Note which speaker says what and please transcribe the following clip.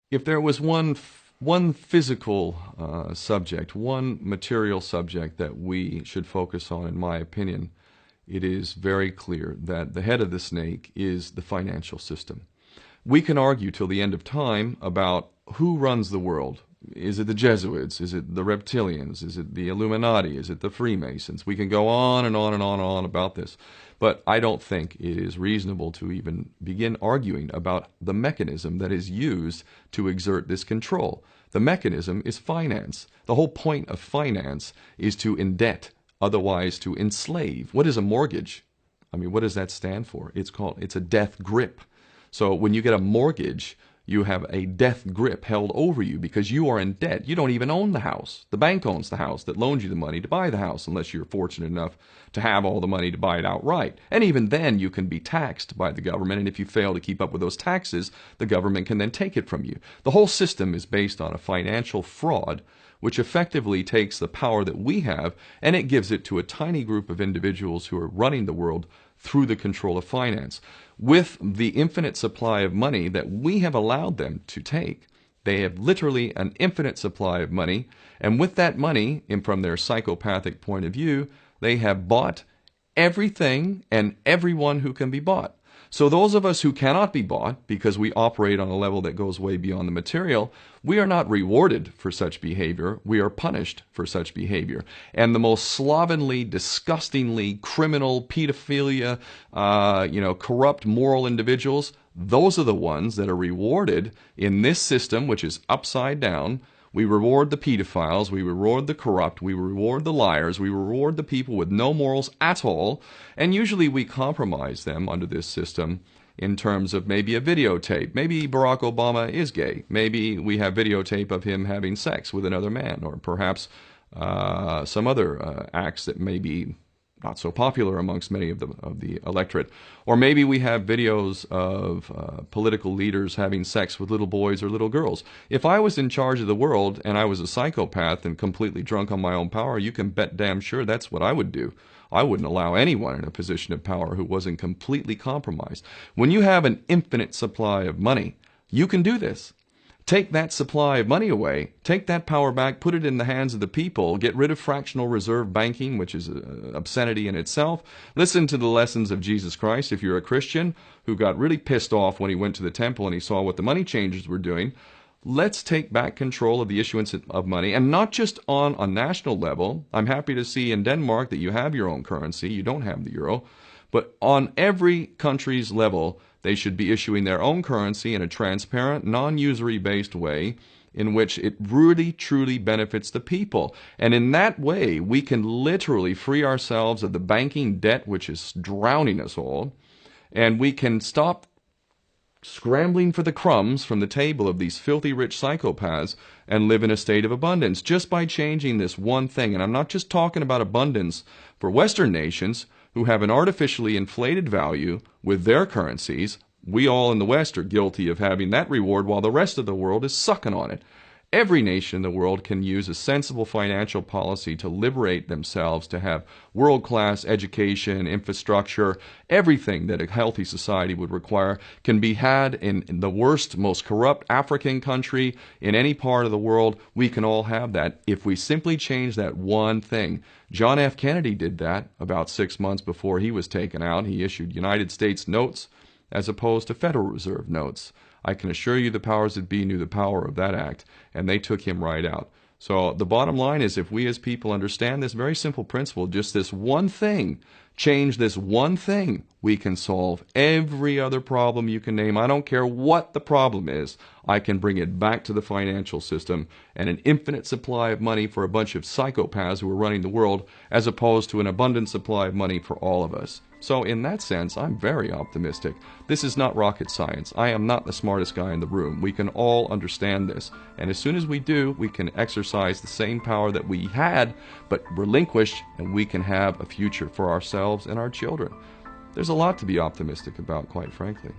Speaker 1: If there was one physical subject, one material subject that we should focus on, in my opinion, it is very clear that the head of the snake is the financial system. We can argue till the end of time about who runs the world. Is it the Jesuits? Is it the reptilians? Is it the Illuminati? Is it the Freemasons? We can go on and on and on and on about this. But I don't think it is reasonable to even begin arguing about the mechanism that is used to exert this control. The mechanism is finance. The whole point of finance is to indebt, otherwise to enslave. What is a mortgage? I mean, what does that stand for? It's a death grip. So when you get a mortgage, you have a death grip held over you because you are in debt. You don't even own the house. The bank owns the house that loans you the money to buy the house, unless you're fortunate enough to have all the money to buy it outright. And even then, you can be taxed by the government, and if you fail to keep up with those taxes, the government can then take it from you. The whole system is based on a financial fraud which effectively takes the power that we have and it gives it to a tiny group of individuals who are running the world through the control of finance. With the infinite supply of money that we have allowed them to take, they have literally an infinite supply of money, and with that money, and from their psychopathic point of view, they have bought everything and everyone who can be bought. So those of us who cannot be bought, because we operate on a level that goes way beyond the material, we are not rewarded for such behavior. We are punished for such behavior. And the most slovenly, disgustingly criminal, pedophilia, corrupt moral individuals, those are the ones that are rewarded in this system, which is upside down. We reward the pedophiles, we reward the corrupt, we reward the liars, we reward the people with no morals at all, and usually we compromise them under this system in terms of maybe a videotape. Maybe Barack Obama is gay. Maybe we have videotape of him having sex with another man, or perhaps some other acts that may be not so popular amongst many of the electorate. Or maybe we have videos of political leaders having sex with little boys or little girls. If I was in charge of the world and I was a psychopath and completely drunk on my own power, you can bet damn sure that's what I would do. I wouldn't allow anyone in a position of power who wasn't completely compromised. When you have an infinite supply of money, you can do this. Take that supply of money away, take that power back, put it in the hands of the people, get rid of fractional reserve banking, which is an obscenity in itself. Listen to the lessons of Jesus Christ. If you're a Christian who got really pissed off when he went to the temple and he saw what the money changers were doing, let's take back control of the issuance of money, and not just on a national level. I'm happy to see in Denmark that you have your own currency. You don't have the euro. But on every country's level, they should be issuing their own currency in a transparent, non-usury based way in which it really, truly benefits the people. And in that way, we can literally free ourselves of the banking debt which is drowning us all, and we can stop scrambling for the crumbs from the table of these filthy rich psychopaths and live in a state of abundance just by changing this one thing. And I'm not just talking about abundance for Western nations who have an artificially inflated value with their currencies. We all in the West are guilty of having that reward while the rest of the world is sucking on it. Every nation in the world can use a sensible financial policy to liberate themselves, to have world-class education, infrastructure. Everything that a healthy society would require can be had in the worst, most corrupt African country, in any part of the world. We can all have that if we simply change that one thing. John F. Kennedy did that about 6 months before he was taken out. He issued United States notes as opposed to Federal Reserve notes. I can assure you the powers that be knew the power of that act, and they took him right out. So the bottom line is, if we as people understand this very simple principle, just this one thing, change this one thing, we can solve every other problem you can name. I don't care what the problem is. I can bring it back to the financial system and an infinite supply of money for a bunch of psychopaths who are running the world, as opposed to an abundant supply of money for all of us. So in that sense, I'm very optimistic. This is not rocket science. I am not the smartest guy in the room. We can all understand this. And as soon as we do, we can exercise the same power that we had, but relinquished, and we can have a future for ourselves and our children. There's a lot to be optimistic about, quite frankly.